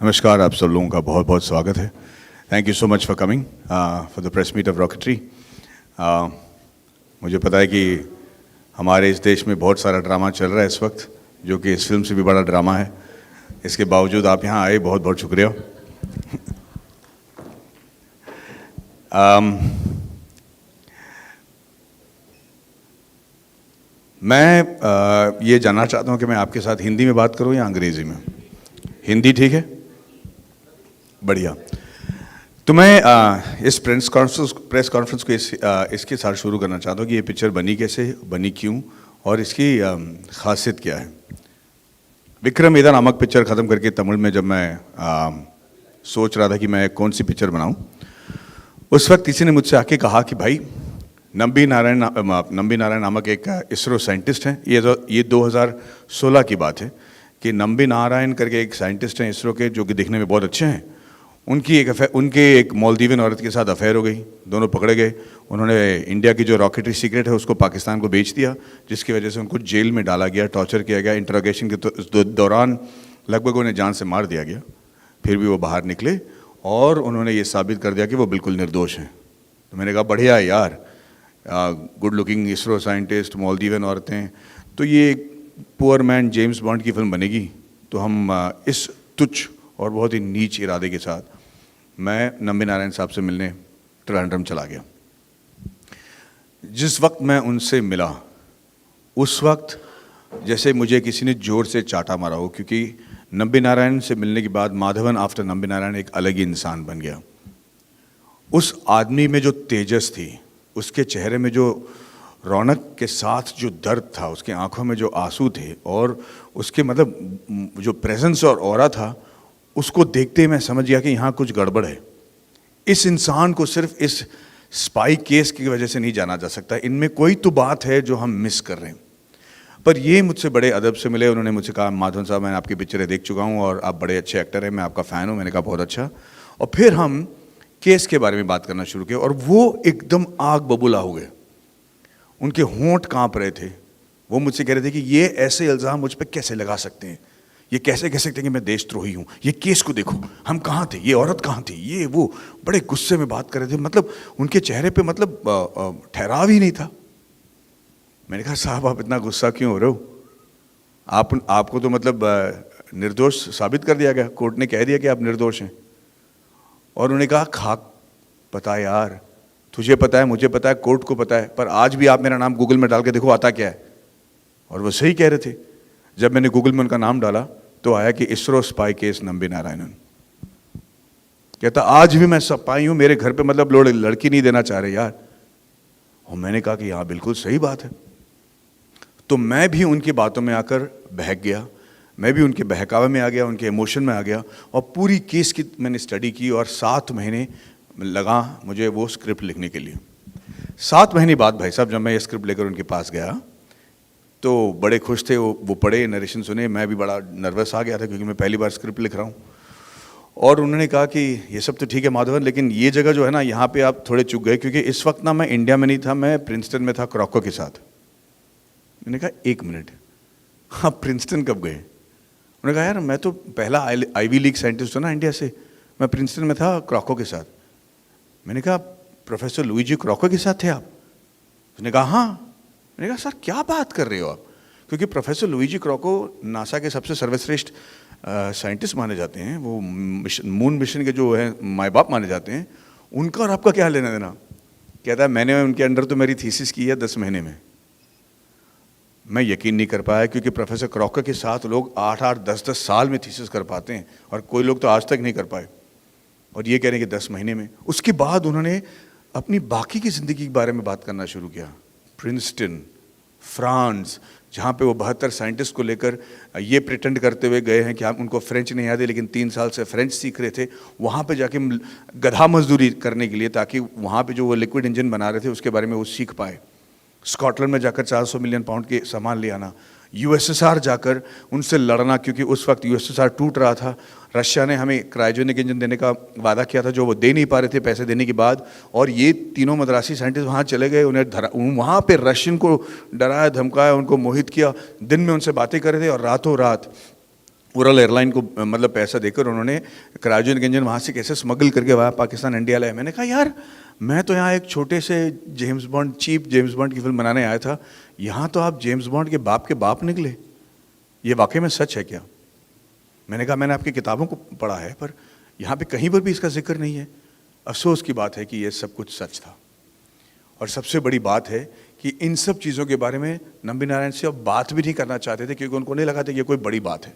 नमस्कार, आप सब लोगों का बहुत बहुत स्वागत है। Thank you so much for coming for the press meet of Rocketry. मुझे पता है कि हमारे इस देश में बहुत सारा ड्रामा चल रहा है इस वक्त, जो कि इस फिल्म से भी बड़ा ड्रामा है। इसके बावजूद आप यहाँ आए, बहुत बहुत शुक्रिया। मैं ये जानना चाहता हूँ कि मैं आपके साथ हिंदी में बात करूँ या अंग्रेज़ी में। हिंदी ठीक है, बढ़िया। तो मैं इस प्रेस कॉन्फ्रेंस को इसके साथ शुरू करना चाहता हूँ कि ये पिक्चर बनी कैसे, बनी क्यों और इसकी खासियत क्या है। विक्रम वेदा नामक पिक्चर ख़त्म करके तमिल में जब मैं सोच रहा था कि मैं कौन सी पिक्चर बनाऊँ, उस वक्त किसी ने मुझसे आके कहा कि भाई नंबी नारायण नामक एक इसरो साइंटिस्ट हैं। ये 2016 की बात है कि नंबी नारायण करके एक साइंटिस्ट हैं इसरो के, जो कि दिखने में बहुत अच्छे हैं। उनके एक मालदीवियन औरत के साथ अफेयर हो गई, दोनों पकड़े गए। उन्होंने इंडिया की जो रॉकेटरी सीक्रेट है उसको पाकिस्तान को बेच दिया, जिसकी वजह से उनको जेल में डाला गया, टॉर्चर किया गया। इंटरोगेशन के दौरान लगभग उन्हें जान से मार दिया गया। फिर भी वो बाहर निकले और उन्होंने ये साबित कर दिया कि वो बिल्कुल निर्दोष हैं। तो मैंने कहा बढ़िया है यार, good looking ISRO scientist, Maldivian औरतें, तो ये पुअर मैन जेम्स बॉन्ड की फिल्म बनेगी। तो हम इस तुच्छ और बहुत ही नीच इरादे के साथ मैं नंबी नारायण साहब से मिलने ट्रिवेंड्रम चला गया। जिस वक्त मैं उनसे मिला, उस वक्त जैसे मुझे किसी ने जोर से चाटा मारा हो, क्योंकि नंबी नारायण से मिलने के बाद माधवन आफ्टर नंबी नारायण एक अलग ही इंसान बन गया। उस आदमी में जो तेजस थी, उसके चेहरे में जो रौनक के साथ जो दर्द था, उसकी आंखों में जो आंसू थे, और उसके मतलब जो प्रेजेंस और ऑरा था, उसको देखते ही मैं समझ गया कि यहाँ कुछ गड़बड़ है। इस इंसान को सिर्फ इस स्पाई केस की वजह से नहीं जाना जा सकता, इनमें कोई तो बात है जो हम मिस कर रहे हैं। पर ये मुझसे बड़े अदब से मिले। उन्होंने मुझसे कहा, माधवन साहब मैंने आपकी पिक्चरें देख चुका हूँ और आप बड़े अच्छे एक्टर हैं, मैं आपका फ़ैन हूँ। मैंने कहा बहुत अच्छा। और फिर हम केस के बारे में बात करना शुरू किया और वो एकदम आग बबूला हो गए। उनके होंठ कांप रहे थे। वो मुझसे कह रहे थे कि ये ऐसे इल्ज़ाम मुझ पर कैसे लगा सकते हैं, ये कैसे कह सकते हैं कि मैं देशद्रोही हूँ, ये केस को देखो, हम कहाँ थे, ये औरत कहाँ थी, ये वो। बड़े गुस्से में बात कर रहे थे, मतलब उनके चेहरे पे मतलब ठहराव ही नहीं था। मैंने कहा साहब आप इतना गुस्सा क्यों हो रहे हो, आपको तो मतलब निर्दोष साबित कर दिया गया, कोर्ट ने कह दिया कि आप निर्दोष हैं। और उन्होंने कहा खाक पता है यार, तुझे पता है, मुझे पता है, कोर्ट को पता है, पर आज भी आप मेरा नाम गूगल में डाल के देखो आता क्या है। और वो सही कह रहे थे। जब मैंने गूगल में उनका नाम डाला तो आया कि इसरो स्पाई केस नंबी नारायणन। कहता आज भी मैं स्पाई हूं, मेरे घर पे मतलब लड़की नहीं देना चाह रहे यार। और मैंने कहा कि हाँ बिल्कुल सही बात है। तो मैं भी उनकी बातों में आकर बहक गया, मैं भी उनके बहकावे में आ गया, उनके इमोशन में आ गया और पूरी केस की मैंने स्टडी की। और 7 महीने लगा मुझे वो स्क्रिप्ट लिखने के लिए। 7 महीने बाद भाई साहब जब मैं ये स्क्रिप्ट लेकर उनके पास गया तो बड़े खुश थे। वो पढ़े, नरेशन सुने। मैं भी बड़ा नर्वस आ गया था क्योंकि मैं पहली बार स्क्रिप्ट लिख रहा हूँ। और उन्होंने कहा कि ये सब तो ठीक है माधवन, लेकिन ये जगह जो है ना, यहाँ पे आप थोड़े चूक गए, क्योंकि इस वक्त ना मैं इंडिया में नहीं था, मैं प्रिंसटन में था क्रॉको के साथ। मैंने कहा 1 मिनट, आप प्रिंसटन कब गए? उन्होंने कहा यार मैं तो पहला आईवी लीग साइंटिस्ट हूँ ना इंडिया से, मैं प्रिंसटन में था क्रॉको के साथ। मैंने कहा प्रोफेसर लुइजी क्रॉको के साथ थे आप? उसने कहा हाँ। मैंने कहा सर क्या बात कर रहे हो आप, क्योंकि प्रोफेसर लुइजी क्रॉको नासा के सबसे सर्वश्रेष्ठ साइंटिस्ट माने जाते हैं, वो मून मिशन के जो है माए बाप माने जाते हैं। उनका और आपका क्या लेना देना? कहता है मैंने उनके अंडर तो मेरी थीसिस की है 10 महीने में। मैं यकीन नहीं कर पाया, क्योंकि प्रोफेसर क्रॉको के साथ लोग 8-8, 10-10 साल में थीसिस कर पाते हैं और कोई लोग तो आज तक नहीं कर पाए, और ये कह रहे हैं कि 10 महीने में। उसके बाद उन्होंने अपनी बाकी की ज़िंदगी के बारे में बात करना शुरू किया। प्रिंसटन, फ्रांस, जहाँ पे वो 72 साइंटिस्ट को लेकर ये प्रिटेंड करते हुए गए हैं कि हम उनको फ्रेंच नहीं आते, लेकिन 3 साल से फ्रेंच सीख रहे थे, वहाँ पे जाके गधा मजदूरी करने के लिए, ताकि वहाँ पे जो वो लिक्विड इंजन बना रहे थे उसके बारे में वो सीख पाए। स्कॉटलैंड में जाकर 400 मिलियन पाउंड के सामान ले आना। यूएसएसआर जाकर उनसे लड़ना, क्योंकि उस वक्त यूएसएसआर टूट रहा था। रशिया ने हमें क्रायोजेनिक इंजन देने का वादा किया था, जो वो दे नहीं पा रहे थे पैसे देने के बाद। और ये तीनों मद्रासी साइंटिस्ट वहाँ चले गए, उन्हें वहाँ पे रशियन को डराया धमकाया, उनको मोहित किया। दिन में उनसे बातें कर रहे थे और रातों रात उड़ान एयरलाइन को मतलब पैसा देकर उन्होंने क्रायोजेनिक इंजन वहाँ से कैसे स्मगल करके वहाँ पाकिस्तान इंडिया लाए। मैंने कहा यार मैं तो यहाँ एक छोटे से James Bond, cheap James Bond की फिल्म बनाने आया था, यहाँ तो आप जेम्स बॉन्ड के बाप निकले। ये वाकई में सच है क्या? मैंने कहा मैंने आपकी किताबों को पढ़ा है पर यहाँ पे कहीं पर भी इसका जिक्र नहीं है। अफसोस की बात है कि ये सब कुछ सच था। और सबसे बड़ी बात है कि इन सब चीज़ों के बारे में नंबी नारायण से अब बात भी नहीं करना चाहते थे, क्योंकि उनको नहीं लगा था कि ये कोई बड़ी बात है।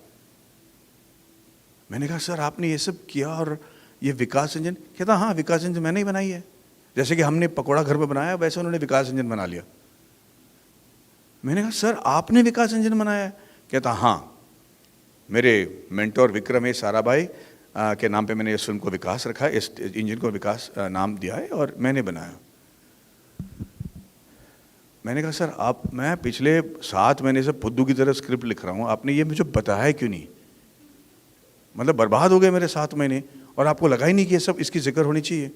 मैंने कहा सर आपने ये सब किया और ये विकास इंजन? कहता हाँ विकास इंजन मैंने ही बनाई है, जैसे कि हमने पकौड़ा घर में बनाया वैसे उन्होंने विकास इंजन बना लिया। मैंने कहा सर आपने विकास इंजन बनाया है? कहता हाँ, मेरे मेंटोर विक्रम साराभाई के नाम पे मैंने इस फिल्म को विकास रखा है, इस इंजन को विकास नाम दिया है और मैंने बनाया। मैंने कहा सर मैं पिछले 7 महीने से फुद्दू की तरह स्क्रिप्ट लिख रहा हूँ, आपने ये मुझे बताया क्यों नहीं? मतलब बर्बाद हो गए मेरे 7 महीने और आपको लगा ही नहीं कि ये सब इसकी जिक्र होनी चाहिए।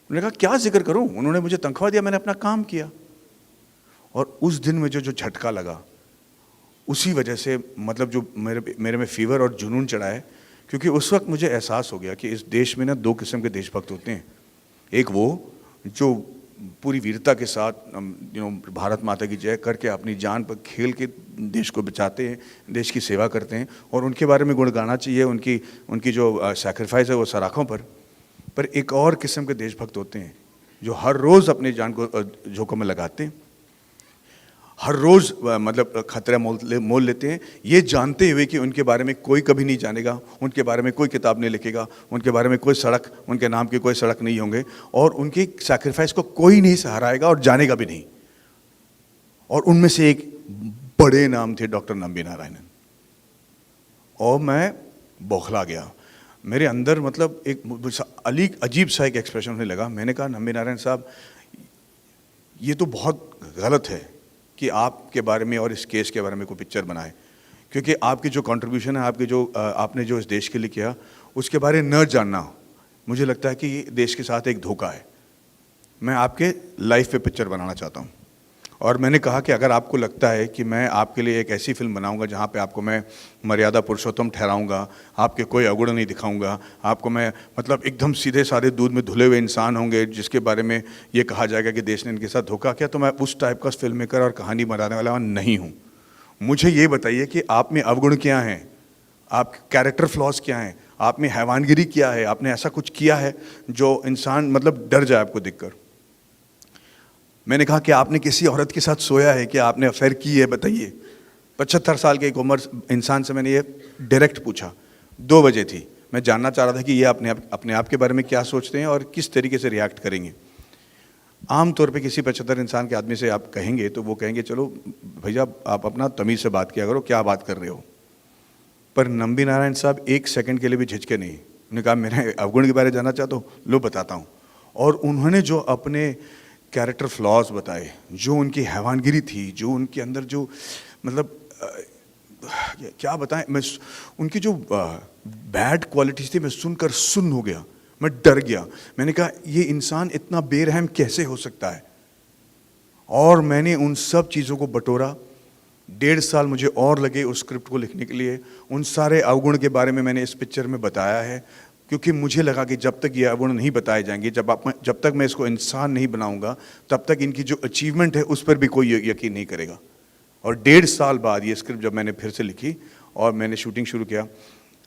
मैंने कहा क्या जिक्र करूँ, उन्होंने मुझे तनख्वाह दिया, मैंने अपना काम किया। और उस दिन मुझे जो झटका लगा उसी वजह से मतलब जो मेरे में फीवर और जुनून चढ़ा है, क्योंकि उस वक्त मुझे एहसास हो गया कि इस देश में ना 2 किस्म के देशभक्त होते हैं। एक वो जो पूरी वीरता के साथ भारत माता की जय करके अपनी जान पर खेल के देश को बचाते हैं, देश की सेवा करते हैं, और उनके बारे में गुण गाना चाहिए, उनकी जो सैक्रिफाइस है वो सराखों पर एक और किस्म के देशभक्त होते हैं जो हर रोज़ अपनी जान को जोखिम में लगाते हैं, हर रोज़ मतलब खतरा मोल लेते हैं, ये जानते हुए कि उनके बारे में कोई कभी नहीं जानेगा, उनके बारे में कोई किताब नहीं लिखेगा, उनके बारे में कोई सड़क, उनके नाम की कोई सड़क नहीं होंगे, और उनकी सैक्रिफाइस को कोई नहीं सहाराएगा और जानेगा भी नहीं। और उनमें से एक बड़े नाम थे डॉक्टर नंबी नारायणन। और मैं बौखला गया, मेरे अंदर मतलब एक अजीब सा एक एक्सप्रेशन होने लगा। मैंने कहा नंबी नारायण साहब ये तो बहुत गलत है कि आपके बारे में और इस केस के बारे में कोई पिक्चर बनाए, क्योंकि आपकी जो कंट्रीब्यूशन है, आपने जो इस देश के लिए किया, उसके बारे में न जानना मुझे लगता है कि ये देश के साथ एक धोखा है। मैं आपके लाइफ पे पिक्चर बनाना चाहता हूँ। और मैंने कहा कि अगर आपको लगता है कि मैं आपके लिए एक ऐसी फिल्म बनाऊंगा जहाँ पे आपको मैं मर्यादा पुरुषोत्तम ठहराऊंगा, आपके कोई अवगुण नहीं दिखाऊंगा, आपको मैं मतलब एकदम सीधे साधे दूध में धुले हुए इंसान होंगे जिसके बारे में ये कहा जाएगा कि देश ने इनके साथ धोखा किया, तो मैं उस टाइप का फिल्म मेकर और कहानी बनाने वाला नहीं हूँ। मुझे ये बताइए कि आप में अवगुण क्या हैं, आप कैरेक्टर फ्लॉज क्या हैं, आप में हैवानगिरी क्या है, आपने ऐसा कुछ किया है जो इंसान मतलब डर जाए आपको देखकर। मैंने कहा कि आपने किसी औरत के साथ सोया है, कि आपने अफेयर की है, बताइए। 75 साल के एक उम्र इंसान से मैंने ये डायरेक्ट पूछा। 2 बजे थी, मैं जानना चाह रहा था कि ये अपने आप के बारे में क्या सोचते हैं और किस तरीके से रिएक्ट करेंगे। आम तौर पे किसी 75 इंसान के आदमी से आप कहेंगे तो वो कहेंगे चलो भैया आप अपना तमीज़ से बात किया करो, क्या बात कर रहे हो। पर नंबी नारायण साहब 1 सेकंड के लिए भी झिझके नहीं। उन्होंने कहा मेरे अवगुण के बारे में जानना चाहते हो, लो बताता हूँ। और उन्होंने जो अपने कैरेक्टर फ्लॉज बताए, जो उनकी हैवानगिरी थी, जो उनके अंदर जो मतलब क्या बताएं, मैं उनकी जो बैड क्वालिटीज थी मैं सुनकर सुन्न हो गया, मैं डर गया। मैंने कहा ये इंसान इतना बेरहम कैसे हो सकता है। और मैंने उन सब चीज़ों को बटोरा। 1.5 साल मुझे और लगे उस स्क्रिप्ट को लिखने के लिए। उन सारे अवगुण के बारे में मैंने इस पिक्चर में बताया है, क्योंकि मुझे लगा कि जब तक ये अवगुण नहीं बताए जाएंगे, जब तक मैं इसको इंसान नहीं बनाऊंगा, तब तक इनकी जो अचीवमेंट है उस पर भी कोई यकीन नहीं करेगा। और 1.5 साल बाद ये स्क्रिप्ट जब मैंने फिर से लिखी और मैंने शूटिंग शुरू किया,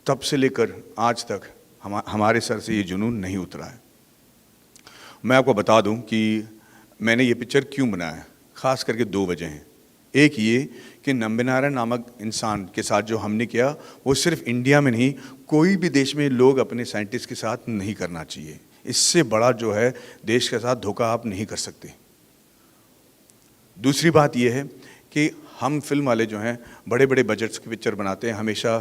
तब से लेकर आज तक हमारे सर से ये जुनून नहीं उतरा है। मैं आपको बता दूं कि मैंने ये पिक्चर क्यों बनाया, ख़ास करके 2 वजह हैं। एक ये कि नंबी नारायण नामक इंसान के साथ जो हमने किया वो सिर्फ इंडिया में नहीं, कोई भी देश में लोग अपने साइंटिस्ट के साथ नहीं करना चाहिए। इससे बड़ा जो है देश के साथ धोखा आप नहीं कर सकते। दूसरी बात ये है कि हम फिल्म वाले जो हैं बड़े बड़े बजट्स की पिक्चर बनाते हैं, हमेशा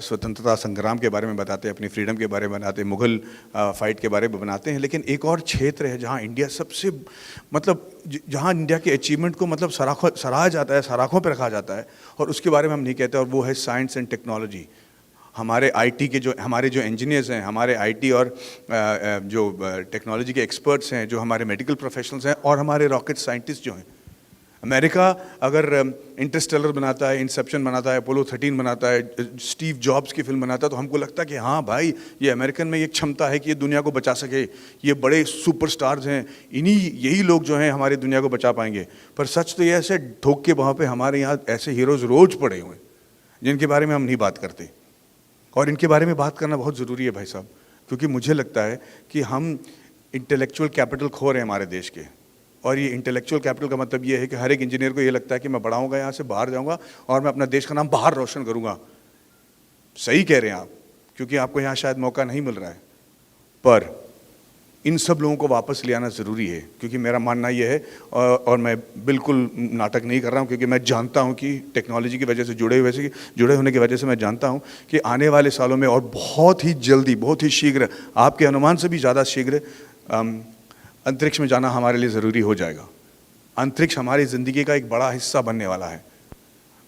स्वतंत्रता संग्राम के बारे में बताते हैं, अपनी फ्रीडम के बारे में बनाते हैं, मुग़ल फाइट के बारे में बनाते हैं। लेकिन एक और क्षेत्र है जहाँ इंडिया सबसे मतलब जहाँ इंडिया के अचीवमेंट को मतलब सराहा जाता है, सराखों पर रखा जाता है, और उसके बारे में हम नहीं कहते, और वो है साइंस एंड टेक्नोलॉजी। हमारे आईटी के हमारे जो इंजीनियर्स हैं, हमारे आईटी और जो टेक्नोलॉजी के एक्सपर्ट्स हैं, जो हमारे मेडिकल प्रोफेशनल्स हैं, और हमारे रॉकेट साइंटिस्ट जो हैं, अमेरिका अगर इंटरस्टेलर बनाता है, इंसेप्शन बनाता है, अपोलो 13 बनाता है, स्टीव जॉब्स की फिल्म बनाता है, तो हमको लगता है कि हाँ भाई, ये अमेरिकन में ये क्षमता है कि ये दुनिया को बचा सके, ये बड़े सुपरस्टार्स हैं, यही लोग जो हैं हमारी दुनिया को बचा पाएंगे। पर सच तो ये ऐसे ठोक के वहाँ पे हमारे यहाँ ऐसे हीरोज़ रोज पड़े हुए हैं जिनके बारे में हम नहीं बात करते, और इनके बारे में बात करना बहुत ज़रूरी है भाई साहब, क्योंकि मुझे लगता है कि हम इंटेलेक्चुअल कैपिटल खो रहे हैं हमारे देश के। और ये इंटेलेक्चुअल कैपिटल का मतलब ये है कि हर एक इंजीनियर को ये लगता है कि मैं बड़ा होऊंगा, यहाँ से बाहर जाऊंगा और मैं अपना देश का नाम बाहर रोशन करूंगा। सही कह रहे हैं आप, क्योंकि आपको यहाँ शायद मौका नहीं मिल रहा है, पर इन सब लोगों को वापस ले आना ज़रूरी है, क्योंकि मेरा मानना ये है, और मैं बिल्कुल नाटक नहीं कर रहा हूँ, क्योंकि मैं जानता हूँ कि टेक्नोलॉजी की वजह से जुड़े होने की वजह से मैं जानता हूँ कि आने वाले सालों में और बहुत ही जल्दी, बहुत ही शीघ्र, आपके अनुमान से भी ज़्यादा शीघ्र अंतरिक्ष में जाना हमारे लिए ज़रूरी हो जाएगा। अंतरिक्ष हमारी ज़िंदगी का एक बड़ा हिस्सा बनने वाला है।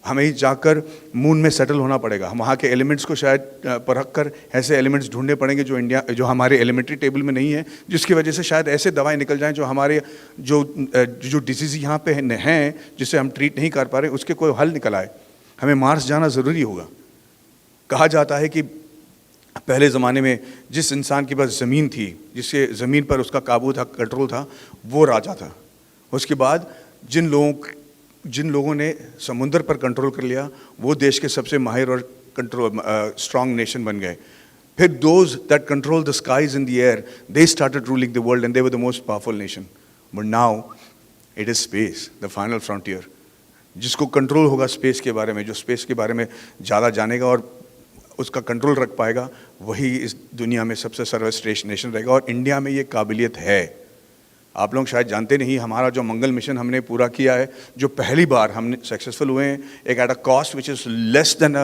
हमें जाकर मून में सेटल होना पड़ेगा, हम वहाँ के एलिमेंट्स को शायद परख कर ऐसे एलिमेंट्स ढूंढने पड़ेंगे जो हमारे एलिमेंट्री टेबल में नहीं है, जिसकी वजह से शायद ऐसे दवाएं निकल जाएं जो हमारे जो डिसीज़ यहाँ पे हैं जिसे हम ट्रीट नहीं कर पा रहे, उसके कोई हल निकल आए। हमें मार्स जाना ज़रूरी होगा। कहा जाता है कि पहले ज़माने में जिस इंसान के पास ज़मीन थी, जिससे ज़मीन पर उसका काबू था, कंट्रोल था, वो राजा था। उसके बाद जिन लोगों ने समुंदर पर कंट्रोल कर लिया, वो देश के सबसे माहिर और स्ट्रॉन्ग नेशन बन गए। फिर those that control the skies in the air, they started ruling the world and they were the most powerful nation. But now it is space, the final frontier. जिसको कंट्रोल होगा space के बारे में, जो space के बारे में ज़्यादा जानेगा और उसका कंट्रोल रख पाएगा, वही इस दुनिया में सबसे सर्वश्रेष्ठ नेशन रहेगा। और इंडिया में ये काबिलियत है। आप लोग शायद जानते नहीं, हमारा जो मंगल मिशन हमने पूरा किया है, जो पहली बार हमने सक्सेसफुल हुए हैं, एक at a cost which is less than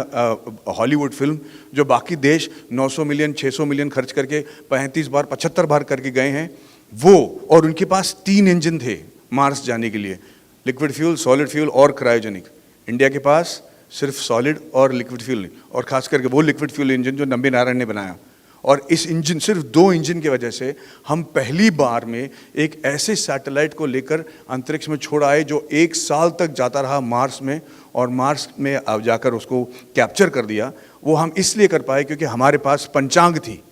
Hollywood film, जो बाकी देश 900 मिलियन 600 मिलियन खर्च करके 35 बार 75 बार करके गए हैं, वो, और उनके पास 3 इंजन थे मार्स जाने के लिए, लिक्विड फ्यूल, सॉलिड फ्यूल और क्रायोजेनिक। इंडिया के पास सिर्फ सॉलिड और लिक्विड फ्यूल, और खास करके वो लिक्विड फ्यूल इंजन जो नंबी नारायण ने बनाया। और इस इंजन, सिर्फ 2 इंजन की वजह से हम पहली बार में एक ऐसे सैटेलाइट को लेकर अंतरिक्ष में छोड़ आए जो 1 साल तक जाता रहा मार्स में, और मार्स में अब जाकर उसको कैप्चर कर दिया। वो हम इसलिए कर पाए क्योंकि हमारे पास पंचांग थी।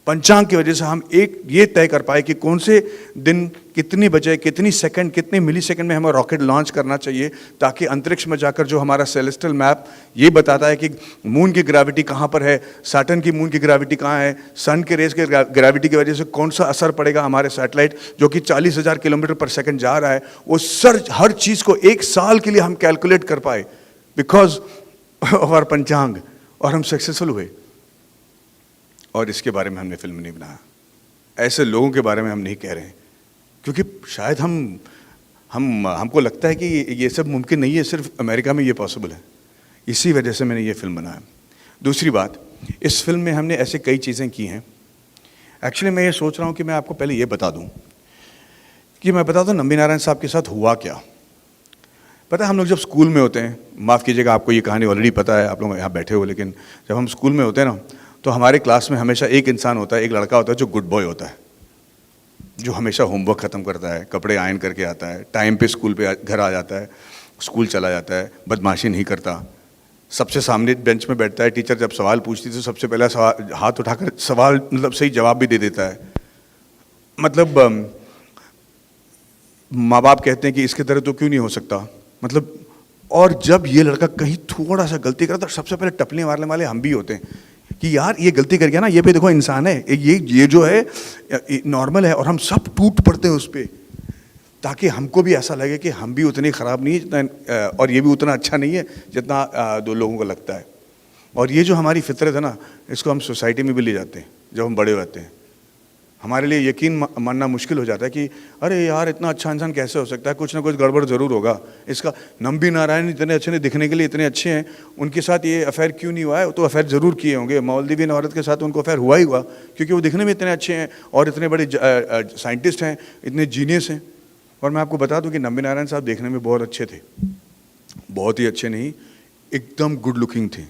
पंचांग की वजह से हम ये तय कर पाए कि कौन से दिन, कितनी बजे, कितनी सेकंड, कितने मिली सेकंड में हमें रॉकेट लॉन्च करना चाहिए, ताकि अंतरिक्ष में जाकर जो हमारा सेलेस्टियल मैप ये बताता है कि मून की ग्रेविटी कहाँ पर है, सैटर्न की मून की ग्रेविटी कहाँ है, सन के रेस के ग्रेविटी की वजह से कौन सा असर पड़ेगा हमारे सैटेलाइट जो कि 40,000 किलोमीटर पर सेकंड जा रहा है, वो हर चीज़ को 1 साल के लिए हम कैलकुलेट कर पाए बिकॉज ऑफ आवर पंचांग, और हम सक्सेसफुल हुए। और इसके बारे में हमने फिल्म नहीं बनाया, ऐसे लोगों के बारे में हम नहीं कह रहे हैं, क्योंकि शायद हमको लगता है कि ये सब मुमकिन नहीं है, सिर्फ अमेरिका में ये पॉसिबल है। इसी वजह से मैंने ये फिल्म बनाया। दूसरी बात, इस फिल्म में हमने ऐसे कई चीज़ें की हैं। एक्चुअली मैं ये सोच रहा हूँ कि मैं आपको पहले ये बता दूँ कि मैं बता दूँ नंबी नारायण साहब के साथ हुआ क्या। पता है, हम लोग जब स्कूल में होते हैं, माफ़ कीजिएगा आपको ये कहानी ऑलरेडी पता है, आप लोग यहाँ बैठे हो, लेकिन जब हम स्कूल में होते हैं ना, तो हमारे क्लास में हमेशा एक इंसान होता है, एक लड़का होता है जो गुड बॉय होता है, जो हमेशा होमवर्क ख़त्म करता है, कपड़े आयन करके आता है, टाइम पे स्कूल पे घर आ जाता है, स्कूल चला जाता है, बदमाशी नहीं करता, सबसे सामने बेंच में बैठता है। टीचर जब सवाल पूछती तो सबसे पहला हाथ उठाकर सवाल मतलब सही जवाब भी दे देता है। मतलब माँ बाप कहते हैं कि इसके तरह तो क्यों नहीं हो सकता, मतलब। और जब ये लड़का कहीं थोड़ा सा गलती करता तो सबसे पहले टपली मारने वाले हम भी होते हैं कि यार ये गलती कर गया ना, ये पे देखो इंसान है, ये जो है नॉर्मल है, और हम सब टूट पड़ते हैं उस पर, ताकि हमको भी ऐसा लगे कि हम भी उतने ख़राब नहीं है जितना, और ये भी उतना अच्छा नहीं है जितना 2 लोगों को लगता है। और ये जो हमारी फितरत है ना, इसको हम सोसाइटी में भी ले जाते हैं। जब हम बड़े होते हैं, हमारे लिए यकीन मानना मुश्किल हो जाता है कि अरे यार इतना अच्छा इंसान कैसे हो सकता है, कुछ ना कुछ गड़बड़ ज़रूर होगा इसका। नंबी नारायण इतने अच्छे नहीं, दिखने के लिए इतने अच्छे हैं, उनके साथ ये अफेयर क्यों नहीं हुआ है? तो अफेयर ज़रूर किए होंगे। मालदीवियन औरत के साथ उनको अफेयर हुआ ही हुआ, क्योंकि वो दिखने में इतने अच्छे हैं और इतने बड़े साइंटिस्ट हैं, इतने जीनियस हैं। और मैं आपको बता दूं कि नंबी नारायण साहब देखने में बहुत अच्छे थे, बहुत ही अच्छे नहीं, एकदम गुड लुकिंग थे।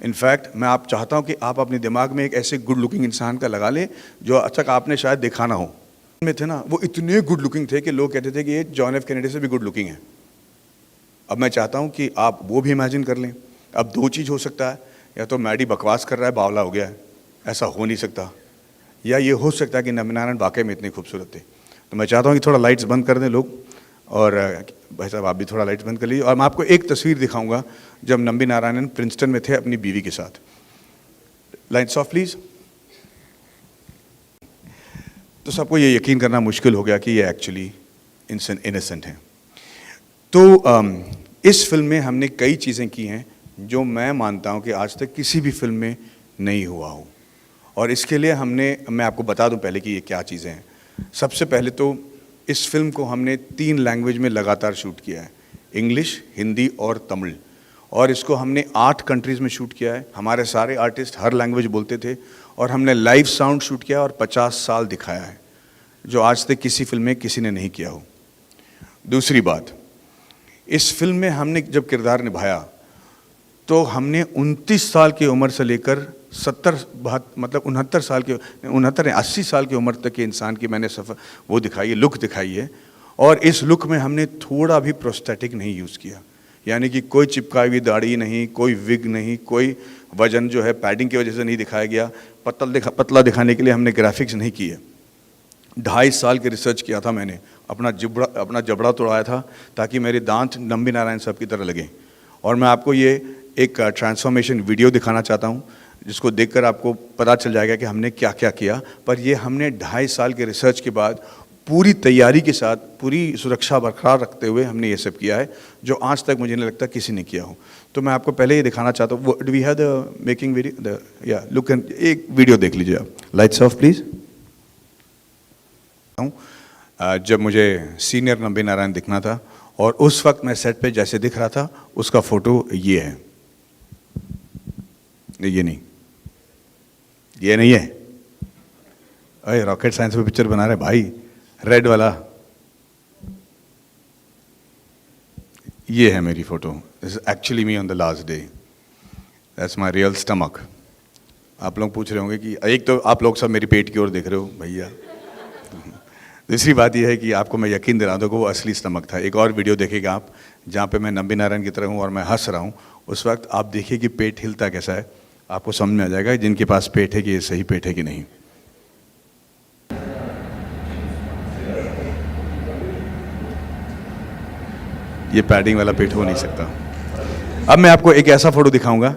इनफैक्ट मैं आप चाहता हूं कि आप अपने दिमाग में एक ऐसे गुड लुकिंग इंसान का लगा लें जो अच्छा आपने शायद देखा ना हो। में थे ना, वो इतने गुड लुकिंग थे कि लोग कहते थे कि ये जॉन एफ कैनेडी से भी गुड लुकिंग है। अब मैं चाहता हूँ कि आप वो भी इमेजिन कर लें। अब दो चीज़ हो सकता है, या तो मैडी बकवास कर रहा है, बावला हो गया है, ऐसा हो नहीं सकता, या ये हो सकता है कि नंबी नारायण वाकई में इतने खूबसूरत थे। तो मैं चाहता हूँ कि थोड़ा लाइट्स बंद कर दें लोग, और भाई साहब आप भी थोड़ा लाइट्स बंद कर लीजिए। और मैं आपको एक तस्वीर दिखाऊंगा जब नंबी नारायणन प्रिंसटन में थे अपनी बीवी के साथ। Lights off please. तो सबको ये यकीन करना मुश्किल हो गया कि ये एक्चुअली इनोसेंट हैं। तो इस फिल्म में हमने कई चीज़ें की हैं जो मैं मानता हूं कि आज तक किसी भी फिल्म में नहीं हुआ हो, और इसके लिए मैं आपको बता दूं पहले कि ये क्या चीज़ें हैं। सबसे पहले तो इस फिल्म को हमने 3 लैंग्वेज में लगातार शूट किया है, इंग्लिश, हिंदी और तमिल, और इसको हमने 8 कंट्रीज़ में शूट किया है। हमारे सारे आर्टिस्ट हर लैंग्वेज बोलते थे, और हमने लाइव साउंड शूट किया और 50 साल दिखाया है, जो आज तक किसी फिल्म में किसी ने नहीं किया हो। दूसरी बात, इस फिल्म में हमने जब किरदार निभाया तो हमने 29 साल की उम्र से लेकर 80 साल की उम्र तक के इंसान की मैंने वो दिखाई है, लुक दिखाई है। और इस लुक में हमने थोड़ा भी प्रोस्थेटिक नहीं यूज़ किया, यानी कि कोई चिपकाई हुई दाढ़ी नहीं, कोई विग नहीं, कोई वजन जो है पैडिंग की वजह से नहीं दिखाया गया, पतला दिखाने के लिए हमने ग्राफिक्स नहीं किए। 2.5 साल की रिसर्च किया था मैंने, अपना जबड़ा तोड़ाया था ताकि मेरे दांत नंबी नारायण साहब की तरह लगें। और मैं आपको ये एक ट्रांसफॉर्मेशन वीडियो दिखाना चाहता हूँ, जिसको देखकर आपको पता चल जाएगा कि हमने क्या क्या किया। पर ये हमने 2.5 साल के रिसर्च के बाद पूरी तैयारी के साथ, पूरी सुरक्षा बरकरार रखते हुए हमने ये सब किया है, जो आज तक मुझे नहीं लगता किसी ने किया हो। तो मैं आपको पहले ये दिखाना चाहता हूँ। Do we have the making video? या लुक एंड एक वीडियो देख लीजिए आप। Lights off please. जब मुझे सीनियर नंबी नारायण दिखना था, और उस वक्त मैं सेट पे जैसे दिख रहा था, उसका फोटो ये है। ये नहीं है। अरे रॉकेट साइंस पे पिक्चर बना रहे भाई, रेड वाला ये है मेरी photo. This is actually me on the last day. That's my real stomach. आप लोग पूछ रहे होंगे कि एक तो आप लोग सब मेरी पेट की ओर देख रहे हो भैया। दूसरी बात यह है कि आपको मैं यकीन दिला दूँ कि वो असली स्टमक था। एक और वीडियो देखेगा आप जहाँ पे मैं नंबी नारायण की तरह हूँ और मैं हंस रहा हूँ, उस वक्त आप देखिए कि पेट हिलता कैसा है, आपको समझ में आ जाएगा जिनके पास पेट है कि ये सही पेट है कि नहीं। ये पैडिंग वाला पेट हो नहीं सकता। अब मैं आपको एक ऐसा फोटो दिखाऊंगा,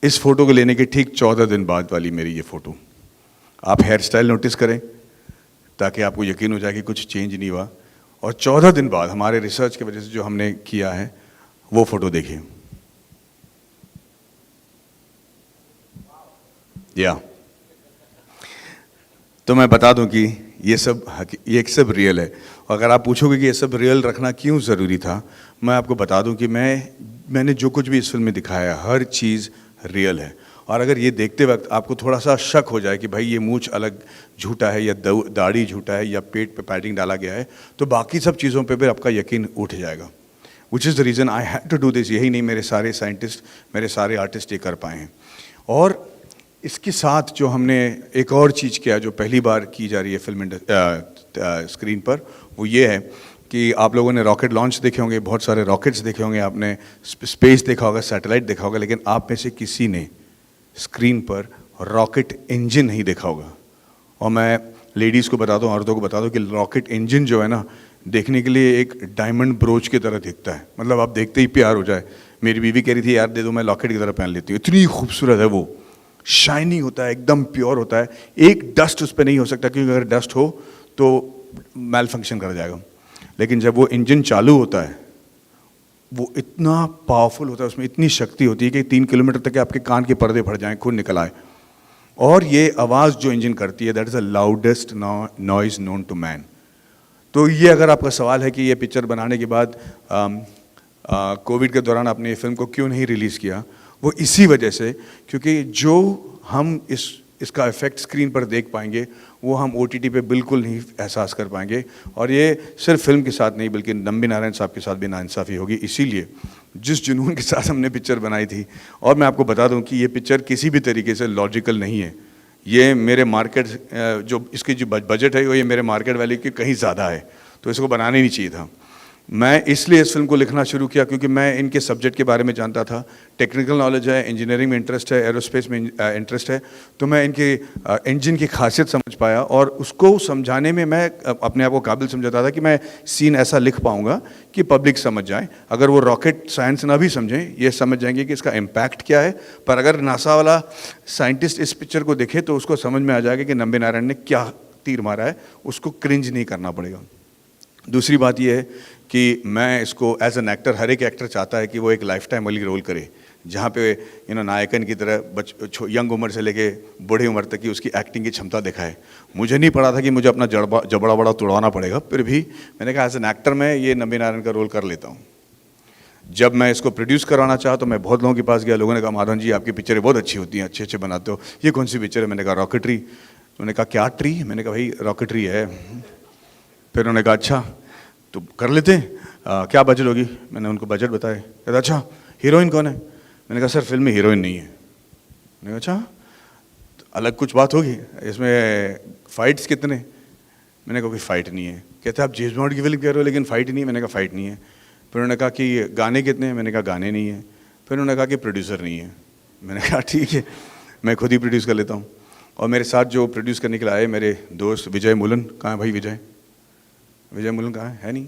इस फोटो को लेने के ठीक 14 दिन बाद वाली मेरी ये फोटो। आप हेयर स्टाइल नोटिस करें ताकि आपको यकीन हो जाए कि कुछ चेंज नहीं हुआ। और 14 दिन बाद हमारे रिसर्च की वजह से जो हमने किया है वो फोटो देखिए। तो मैं बता दूं कि ये सब रियल है। अगर आप पूछोगे कि ये सब रियल रखना क्यों ज़रूरी था, मैं आपको बता दूं कि मैंने जो कुछ भी इस फिल्म में दिखाया है, हर चीज़ रियल है। और अगर ये देखते वक्त आपको थोड़ा सा शक हो जाए कि भाई ये मूंछ अलग झूठा है, या दाढ़ी झूठा है, या पेट पे पैडिंग डाला गया है, तो बाकी सब चीज़ों पे भी आपका यकीन उठ जाएगा। Which is the reason I had to do this. यही नहीं, मेरे सारे साइंटिस्ट, मेरे सारे आर्टिस्ट ये कर पाए हैं। और इसके साथ जो हमने एक और चीज़ किया जो पहली बार की जा रही है फिल्म स्क्रीन पर, वो ये है कि आप लोगों ने रॉकेट लॉन्च देखे होंगे, बहुत सारे रॉकेट्स देखे होंगे, आपने स्पेस देखा होगा, सैटेलाइट देखा होगा, लेकिन आप में से किसी ने स्क्रीन पर रॉकेट इंजन नहीं देखा होगा। और मैं लेडीज़ को बता दूं, औरतों को बता दूं कि रॉकेट इंजन जो है ना, देखने के लिए एक डायमंड ब्रोच की तरह दिखता है। मतलब आप देखते ही प्यार हो जाए। मेरी बीवी कह रही थी यार दे दो, मैं लॉकेट की तरह पहन लेती हूँ। इतनी खूबसूरत है वो, शाइनिंग होता है, एकदम प्योर होता है, एक डस्ट उस पर नहीं हो सकता, क्योंकि अगर डस्ट हो तो मैल फंक्शन कर जाएगा। लेकिन जब वो इंजन चालू होता है, वो इतना पावरफुल होता है, उसमें इतनी शक्ति होती है कि 3 किलोमीटर तक आपके कान के पर्दे फट जाएं, खून निकल आए। और ये आवाज़ जो इंजन करती है, that is the loudest noise known to man. तो ये अगर आपका सवाल है कि ये पिक्चर बनाने के बाद कोविड के दौरान आपने ये फिल्म को क्यों नहीं रिलीज़ किया, वो इसी वजह से, क्योंकि जो हम इसका इफेक्ट स्क्रीन पर देख पाएंगे वो हम OTT पे बिल्कुल नहीं एहसास कर पाएंगे। और ये सिर्फ फिल्म के साथ नहीं बल्कि नंबी नारायण साहब के साथ भी नाइंसाफ़ी होगी। इसीलिए जिस जुनून के साथ हमने पिक्चर बनाई थी, और मैं आपको बता दूं कि ये पिक्चर किसी भी तरीके से लॉजिकल नहीं है, ये मेरे मार्केट जो इसकी जो बजट है वो ये मेरे मार्केट वैल्यू की कहीं ज़्यादा है, तो इसको बनाना ही नहीं चाहिए था। मैं इसलिए इस फिल्म को लिखना शुरू किया क्योंकि मैं इनके सब्जेक्ट के बारे में जानता था, टेक्निकल नॉलेज है, इंजीनियरिंग में इंटरेस्ट है, एरोस्पेस में इंटरेस्ट है, तो मैं इनके इंजन की खासियत समझ पाया और उसको समझाने में मैं अपने आप को काबिल समझाता था कि मैं सीन ऐसा लिख पाऊंगा कि पब्लिक समझ जाए। अगर वो रॉकेट साइंस ना भी समझें, ये समझ जाएंगे कि इसका इम्पैक्ट क्या है, पर अगर नासा वाला साइंटिस्ट इस पिक्चर को देखे तो उसको समझ में आ जाएगा कि नंबी नारायण ने क्या तीर मारा है, उसको क्रिंज नहीं करना पड़ेगा। दूसरी बात यह है कि मैं इसको एज एन एक्टर, हर एक एक्टर चाहता है कि वो एक लाइफ टाइम वाली रोल करे जहाँ पे नायकन की तरह यंग उम्र से लेके बड़ी उम्र तक की उसकी एक्टिंग की क्षमता दिखाए। मुझे नहीं पड़ा था कि मुझे अपना जबड़ा बड़ा तोड़वाना पड़ेगा, फिर भी मैंने कहा एज एन एक्टर मैं ये नंबी नारायण का रोल कर लेता हूँ। जब मैं इसको प्रोड्यूस कराना चाहा तो मैं बहुत लोगों के पास गया, लोगों ने कहा माधवन जी आपकी पिक्चरें बहुत अच्छी होती हैं, अच्छे अच्छे बनाते हो, ये कौन सी पिक्चर है? मैंने कहा रॉकेटरी। उन्होंने कहा क्या ट्री? मैंने कहा भाई रॉकेटरी है। फिर उन्होंने कहा अच्छा तो कर लेते हैं, क्या बजट होगी? मैंने उनको बजट बताया। कहता अच्छा हीरोइन कौन है? मैंने कहा सर फिल्म में हीरोइन नहीं है। मैंने कहा अच्छा तो अलग कुछ बात होगी, इसमें फाइट्स कितने? मैंने कहा कोई फाइट नहीं है। कहते आप जेम्स बॉन्ड की फिल्म कह रहे हो लेकिन फाइट नहीं है। मैंने कहा फाइट नहीं है। फिर उन्होंने कहा कि गाने कितने हैं? मैंने कहा गाने नहीं है। फिर उन्होंने कहा कि प्रोड्यूसर नहीं है। मैंने कहा ठीक है मैं खुद ही प्रोड्यूस कर लेता हूँ। और मेरे साथ जो प्रोड्यूस करने के लिए आए मेरे दोस्त विजय मुलन, कहाँ है भाई विजय मुलन कहाँ है नहीं?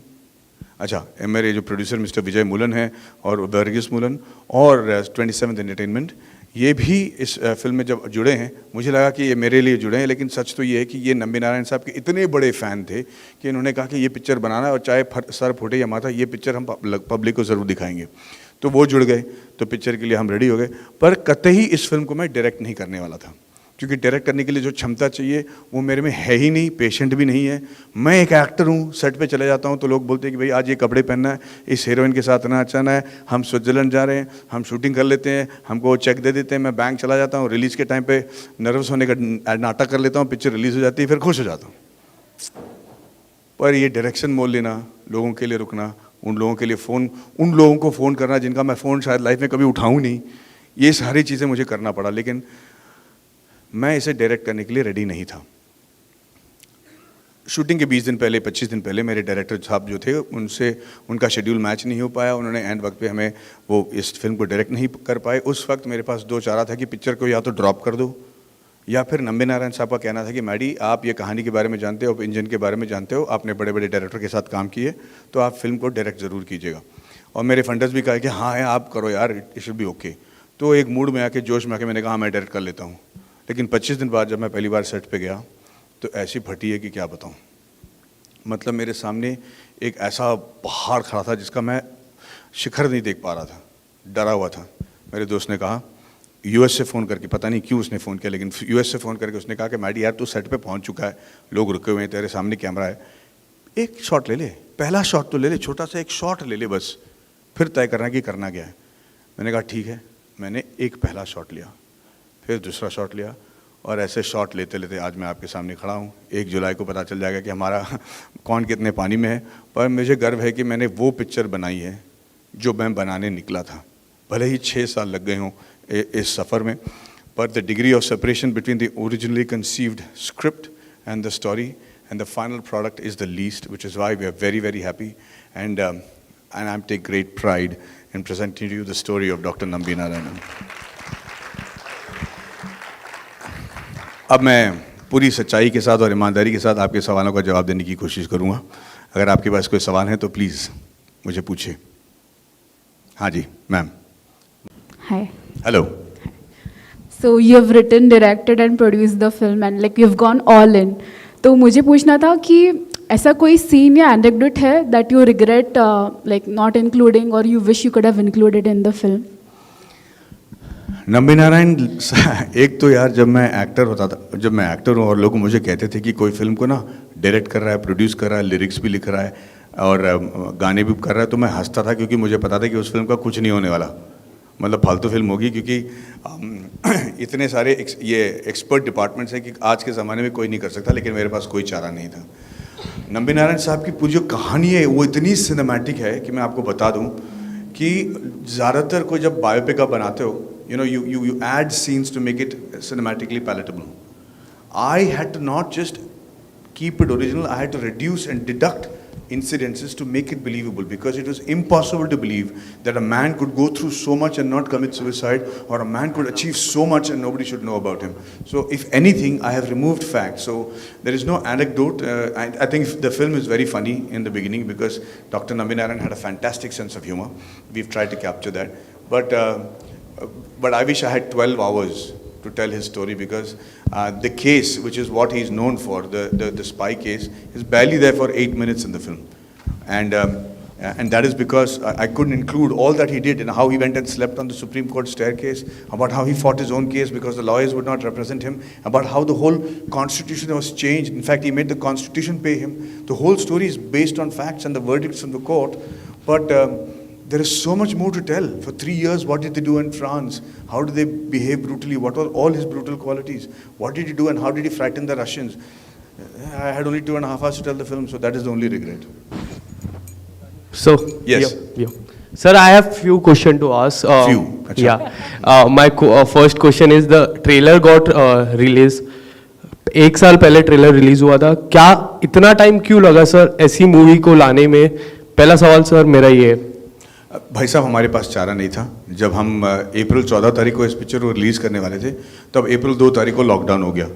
अच्छा, मेरे जो प्रोड्यूसर मिस्टर विजय मुलन हैं और वर्गीस मुलन और 27th एंटरटेनमेंट, ये भी इस फिल्म में जब जुड़े हैं मुझे लगा कि ये मेरे लिए जुड़े हैं, लेकिन सच तो ये है कि ये नंबी नारायण साहब के इतने बड़े फ़ैन थे कि इन्होंने कहा कि ये पिक्चर बनाना है और चाहे सर फूटे या माथा, ये पिक्चर हम पब्लिक को ज़रूर दिखाएंगे। तो वो जुड़ गए, तो पिक्चर के लिए हम रेडी हो गए। पर कतई इस फिल्म को मैं डायरेक्ट नहीं करने वाला था, क्योंकि डायरेक्ट करने के लिए जो क्षमता चाहिए वो मेरे में है ही नहीं, पेशेंट भी नहीं है। मैं एक एक्टर हूँ, सेट पे चले जाता हूँ तो लोग बोलते हैं कि भाई आज ये कपड़े पहनना है, इस हीरोइन के साथ नचाना है, हम स्विट्ज़रलैंड जा रहे हैं, हम शूटिंग कर लेते हैं, हमको चेक दे देते हैं, मैं बैंक चला जाता हूँ, रिलीज़ के टाइम पे नर्वस होने का नाटक कर लेता हूँ, पिक्चर रिलीज़ हो जाती है, फिर खुश हो जाता हूँ। पर ये डायरेक्शन मोल लेना, लोगों के लिए रुकना, उन लोगों के लिए उन लोगों को फ़ोन करना जिनका मैं फ़ोन शायद लाइफ में कभी उठाऊँ नहीं, ये सारी चीज़ें मुझे करना पड़ा। लेकिन मैं इसे डायरेक्ट करने के लिए रेडी नहीं था। शूटिंग के 20 दिन पहले, 25 दिन पहले मेरे डायरेक्टर साहब जो थे उनसे उनका शेड्यूल मैच नहीं हो पाया, उन्होंने एंड वक्त पे हमें वो इस फिल्म को डायरेक्ट नहीं कर पाए। उस वक्त मेरे पास दो चारा था कि पिक्चर को या तो ड्रॉप कर दो या फिर नंबी नारायण साहब का कहना था कि मैडी आप ये कहानी के बारे में जानते हो, आप इंजन के बारे में जानते हो, आपने बड़े बड़े डायरेक्टर के साथ काम किए, तो आप फिल्म को डायरेक्ट ज़रूर कीजिएगा। और मेरे फंडर्स भी कहा कि हाँ है आप करो यार, इट शुड बी ओके। तो एक मूड में आके, जोश में आके मैंने कहा मैं डायरेक्ट कर लेता हूँ। लेकिन 25 दिन बाद जब मैं पहली बार सेट पे गया तो ऐसी फटी है कि क्या बताऊँ। मतलब मेरे सामने एक ऐसा पहाड़ खड़ा था जिसका मैं शिखर नहीं देख पा रहा था, डरा हुआ था। मेरे दोस्त ने कहा यूएस से फ़ोन करके, पता नहीं क्यों उसने फ़ोन किया, लेकिन यूएस से फ़ोन करके उसने कहा कि मैडी यार तू सेट पे पहुंच चुका है, लोग रुके हुए हैं, तेरे सामने कैमरा है, एक शॉट ले ले, पहला शॉट तो ले ले, छोटा सा एक शॉट ले ले बस, फिर तय करना कि करना क्या है। मैंने कहा ठीक है। मैंने एक पहला शॉट लिया, फिर दूसरा शॉट लिया, और ऐसे शॉट लेते लेते आज मैं आपके सामने खड़ा हूँ। 1 जुलाई को पता चल जाएगा कि हमारा कौन कितने पानी में है। पर मुझे गर्व है कि मैंने वो पिक्चर बनाई है जो मैं बनाने निकला था। भले ही 6 साल लग गए हों इस सफ़र में, पर the degree of separation between the originally conceived script and the story and the final product is the least, which is why we are very very happy and I am take great pride in presenting you the story of doctor Nambi Narayanan. अब मैं पूरी सच्चाई के साथ और ईमानदारी के साथ आपके सवालों का जवाब देने की कोशिश करूँगा। अगर आपके पास कोई सवाल है तो प्लीज़ मुझे पूछिए। हाँ जी ma'am. Hi. Hello. So you have written, directed and produced the film and like you've gone all in. तो मुझे पूछना था कि ऐसा कोई सीन या एनेक्डोट है that you regret like not including or you wish you could have included in the film? Nambi Narayan, एक तो यार जब मैं एक्टर हूँ और लोग मुझे कहते थे कि कोई फिल्म को ना डायरेक्ट कर रहा है, प्रोड्यूस कर रहा है, लिरिक्स भी लिख रहा है और गाने भी कर रहा है, तो मैं हंसता था क्योंकि मुझे पता था कि उस फिल्म का कुछ नहीं होने वाला, मतलब फालतू फिल्म होगी। क्योंकि इतने सारे ये एक्सपर्ट डिपार्टमेंट्स हैं कि आज के ज़माने में कोई नहीं कर सकता, लेकिन मेरे पास कोई चारा नहीं था। नंबी नारायण साहब की पूरी जो कहानी है वो इतनी सिनेमैटिक है कि मैं आपको बता दूं कि ज़्यादातर कोई जब बायोपिक आप बनाते हो, you know, you add scenes to make it cinematically palatable. I had to not just keep it original, I had to reduce and deduct incidences to make it believable, because it was impossible to believe that a man could go through so much and not commit suicide, or a man could achieve so much and nobody should know about him. So if anything, I have removed facts. So there is no anecdote. I think the film is very funny in the beginning because Dr. Nambi Narayan had a fantastic sense of humor. We've tried to capture that. But I wish I had 12 hours to tell his story, because the case, which is what he's known for, the spy case, is barely there for 8 minutes in the film. And that is because I couldn't include all that he did, and how he went and slept on the Supreme Court staircase, about how he fought his own case because the lawyers would not represent him, about how the whole constitution was changed. In fact, he made the constitution pay him. The whole story is based on facts and the verdicts from the court. But there is so much more to tell. For 3 years, what did they do in France? How did they behave brutally? What were all his brutal qualities? What did he do and how did he frighten the Russians? I had only 2.5 hours to tell the film, so that is the only regret. So Yes. yeah. Sir, I have few question to ask. Few, अच्छा. Yeah. My first question is the trailer got released. 1 साल पहले trailer release हुआ था. क्या इतना time क्यों लगा sir ऐसी मूवी को लाने में? पहला सवाल सर मेरा ये है. भाई साहब, हमारे पास चारा नहीं था. जब हम अप्रैल 14 तारीख को इस पिक्चर को रिलीज़ करने वाले थे, तब अप्रैल 2 तारीख को लॉकडाउन हो गया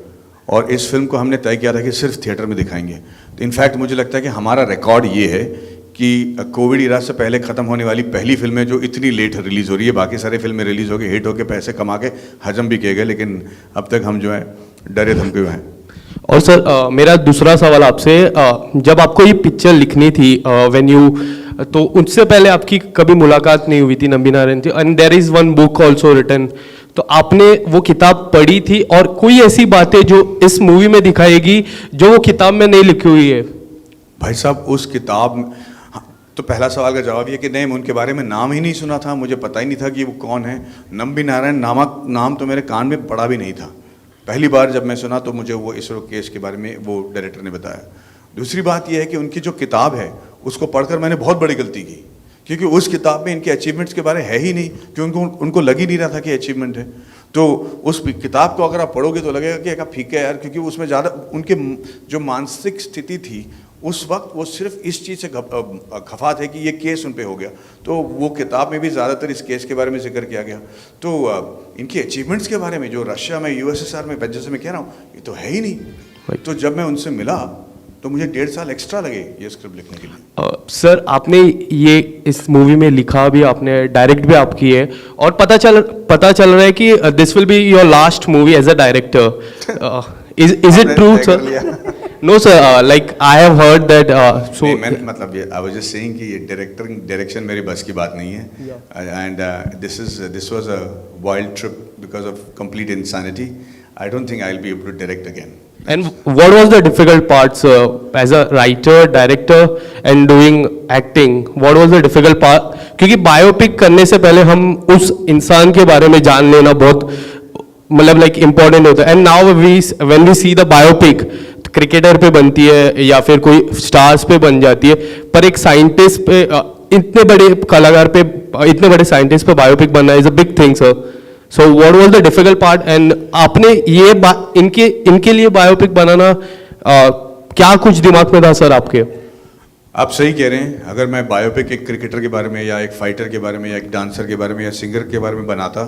और इस फिल्म को हमने तय किया था कि सिर्फ थिएटर में दिखाएंगे. तो इनफैक्ट मुझे लगता है कि हमारा रिकॉर्ड ये है कि कोविड इरा से पहले ख़त्म होने वाली पहली फिल्म है जो इतनी लेट रिलीज़ हो रही है. बाकी सारे फिल्में रिलीज़ हो गई, हिट होकर पैसे कमा के हजम भी किए गए, लेकिन अब तक हम जो है डरे धमके हुए हैं. और सर मेरा दूसरा सवाल आपसे, जब आपको ये पिक्चर लिखनी थी व्हेन यू, तो उससे पहले आपकी कभी मुलाकात नहीं हुई थी नंबी नारायण थी, and there is one book also written. तो आपने वो किताब पढ़ी थी और कोई ऐसी बातें जो इस मूवी में दिखाएगी जो वो किताब में नहीं लिखी हुई है? भाई साहब, उस किताब तो पहला सवाल का जवाब ये कि नहीं, मैं उनके बारे में नाम ही नहीं सुना था, मुझे पता ही नहीं था कि वो कौन है. नंबी नारायण नामक नाम तो मेरे कान में पड़ा भी नहीं था. पहली बार जब मैं सुना तो मुझे वो इसरो केस के बारे में वो डायरेक्टर ने बताया. दूसरी बात यह है कि उनकी जो किताब है उसको पढ़कर मैंने बहुत बड़ी गलती की, क्योंकि उस किताब में इनके अचीवमेंट्स के बारे है ही नहीं, क्योंकि उनको लग ही नहीं रहा था कि अचीवमेंट है. तो उस किताब को अगर आप पढ़ोगे तो लगेगा कि एक फीका है यार, क्योंकि उसमें ज़्यादा उनके जो मानसिक स्थिति थी उस वक्त, वो सिर्फ इस चीज़ से खफा थे कि ये केस उन पे हो गया. तो वो किताब में भी ज़्यादातर इस केस के बारे में जिक्र किया गया. तो इनके अचीवमेंट्स के बारे में जो रशिया में, यूएसएसआर में, जैसे मैं कह रहा हूँ, ये तो है ही नहीं. तो जब मैं उनसे मिला तो मुझे 1.5 साल एक्स्ट्रा लगे ये स्क्रिप्ट लिखने के लिए. सर आपने ये इस मूवी में लिखा भी, आपने डायरेक्ट भी आप किए, और पता चल रहा है कि this will be your last movie as a director. Is it true sir? No sir, like I have heard that. So मतलब ये आई वाज जस्ट सेइंग कि ये डायरेक्शन मेरी बस की बात नहीं है. And this was a wild trip because of complete insanity. I don't think I will be able to direct again. And what was the difficult parts as a writer, director, and doing acting? What was the difficult part? क्योंकि biopic करने से पहले हम उस इंसान के बारे में जान लेना बहुत मतलब लाइक इम्पोर्टेंट होता है. And now when we see the biopic, cricketer पे बनती है या फिर कोई स्टार्स पे बन जाती है, पर एक साइंटिस्ट पे, इतने बड़े कलाकार पे, इतने बड़े साइंटिस्ट पे बायोपिक बनना is a big thing sir. So what was the difficult part? And आपने ये इनके लिए बायोपिक बनाना क्या कुछ दिमाग में था सर आपके? आप सही कह रहे हैं. अगर मैं बायोपिक एक क्रिकेटर के बारे में या एक फाइटर के बारे में या एक डांसर के बारे में या सिंगर के बारे में बनाता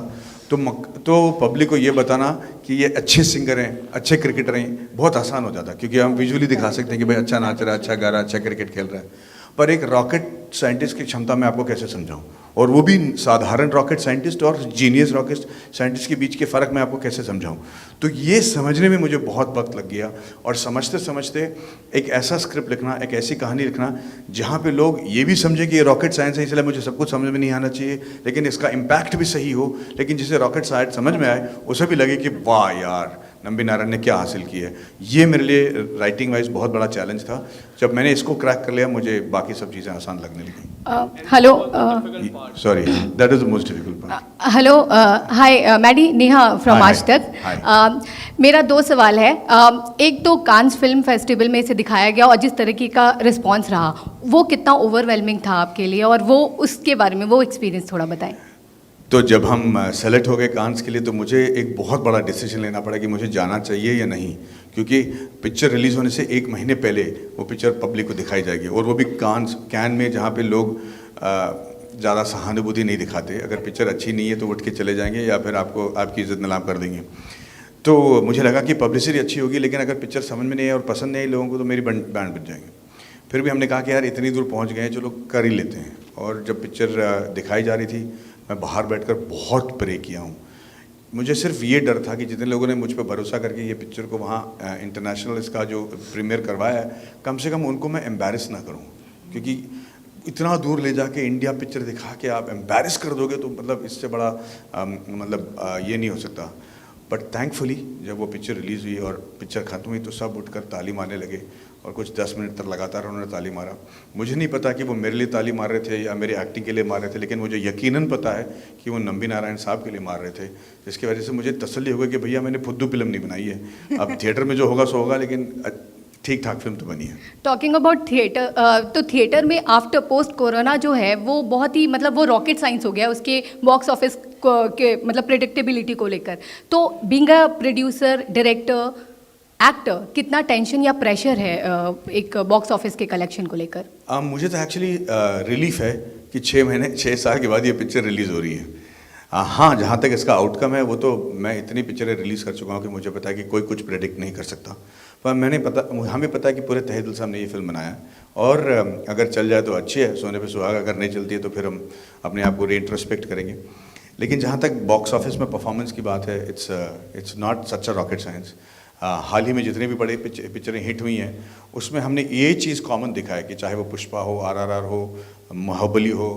तो पब्लिक को ये बताना कि ये अच्छे सिंगर हैं, अच्छे क्रिकेटर हैं, बहुत आसान हो जाता, क्योंकि हम विजुअली दिखा सकते हैं कि भाई अच्छा नाच रहा है, अच्छा गा रहा है, अच्छा क्रिकेट खेल रहा है. पर एक रॉकेट साइंटिस्ट की क्षमता मैं आपको कैसे समझाऊं, और वो भी साधारण रॉकेट साइंटिस्ट और जीनियस रॉकेट साइंटिस्ट के बीच के फ़र्क मैं आपको कैसे समझाऊं. तो ये समझने में मुझे बहुत वक्त लग गया, और समझते समझते एक ऐसा स्क्रिप्ट लिखना, एक ऐसी कहानी लिखना जहाँ पे लोग ये भी समझे कि ये रॉकेट साइंस है, इसलिए मुझे सब कुछ समझ में नहीं आना चाहिए, लेकिन इसका इम्पैक्ट भी सही हो, लेकिन जिसे रॉकेट साइंस समझ में आए उसे भी लगे कि वाह यार नंबी नारायण ने क्या हासिल किया है. ये मेरे लिए राइटिंग वाइज बहुत बड़ा चैलेंज था. जब मैंने इसको क्रैक कर लिया, मुझे बाकी सब चीज़ें आसान लगने लगी. Hello, sorry, that is the most difficult part. Hello, hi, Maddy Neha from Aaj Tak. मेरा 2 सवाल है. एक तो कांस फिल्म फेस्टिवल में इसे दिखाया गया और जिस तरीके का रिस्पांस रहा, वो कितना ओवरवेलमिंग था आपके लिए, और वो उसके बारे में वो एक्सपीरियंस थोड़ा बताएं. तो जब हम सेलेक्ट हो गए कांस के लिए तो मुझे एक बहुत बड़ा डिसीजन लेना पड़ा कि मुझे जाना चाहिए या नहीं, क्योंकि पिक्चर रिलीज़ होने से 1 महीने पहले वो पिक्चर पब्लिक को दिखाई जाएगी, और वो भी कैन में, जहाँ पे लोग ज़्यादा सहानुभूति नहीं दिखाते। अगर पिक्चर अच्छी नहीं है तो उठ के चले जाएंगे या फिर आपकी इज़्ज़त नीलाम कर देंगे। तो मुझे लगा कि पब्लिसिटी अच्छी होगी, लेकिन अगर पिक्चर समझ में नहीं है और पसंद नहीं है लोगों को तो मेरी बैंड बज जाएंगे। फिर भी हमने कहा कि यार इतनी दूर पहुंच गए हैं, चलो कर ही लेते हैं। और जब पिक्चर दिखाई जा रही थी, मैं बाहर बैठकर बहुत प्रे किया हूँ। मुझे सिर्फ ये डर था कि जितने लोगों ने मुझ पर भरोसा करके ये पिक्चर को वहाँ इंटरनेशनल इसका जो प्रीमियर करवाया है, कम से कम उनको मैं एम्बैरस ना करूँ, क्योंकि इतना दूर ले जाके इंडिया पिक्चर दिखा के आप एम्बैरस कर दोगे तो मतलब इससे बड़ा ये नहीं हो सकता। बट थैंकफुली जब वो पिक्चर रिलीज़ हुई और पिक्चर ख़त्म हुई तो सब उठकर ताली मारने लगे, और कुछ 10 मिनट तक लगातार उन्होंने ताली मारा। मुझे नहीं पता कि वो मेरे लिए ताली मार रहे थे या मेरी एक्टिंग के लिए मार रहे थे, लेकिन मुझे यकीनन पता है कि वो नंबी नारायण साहब के लिए मार रहे थे, जिसकी वजह से मुझे तसल्ली हो गई कि भैया मैंने फुद्दू फिल्म नहीं बनाई है। अब थिएटर में जो होगा सो होगा, लेकिन ठीक ठाक फिल्म तो बनी है। टॉकिंग अबाउट थिएटर, तो थिएटर में आफ्टर पोस्ट कोरोना जो है वो बहुत ही मतलब वो रॉकेट साइंस हो गया उसके बॉक्स ऑफिस के मतलब प्रेडिक्टेबिलिटी को लेकर। तो being a producer, director, actor, कितना टेंशन या प्रेशर है एक बॉक्स ऑफिस के कलेक्शन को लेकर? मुझे तो एक्चुअली रिलीफ है कि 6 साल के बाद ये पिक्चर रिलीज़ हो रही है। हाँ, जहाँ तक इसका आउटकम है वो तो मैं इतनी पिक्चरें रिलीज़ कर चुका हूँ कि मुझे पता है कि कोई कुछ प्रेडिक्ट नहीं कर सकता। पर हमें पता है कि पूरे तहे दिल से हमने ये फिल्म बनाया है, और अगर चल जाए तो अच्छी है, सोने पे सुहागा। अगर नहीं चलती है तो फिर हम अपने आप को रीइंट्रोस्पेक्ट करेंगे। लेकिन जहाँ तक बॉक्स ऑफिस में परफॉर्मेंस की बात है, it's not such a rocket science. हाल ही में जितने भी बड़े पिक्चरें हिट हुई हैं उसमें हमने ये चीज़ कॉमन दिखा है कि चाहे वो पुष्पा हो, RRR हो, बाहुबली हो,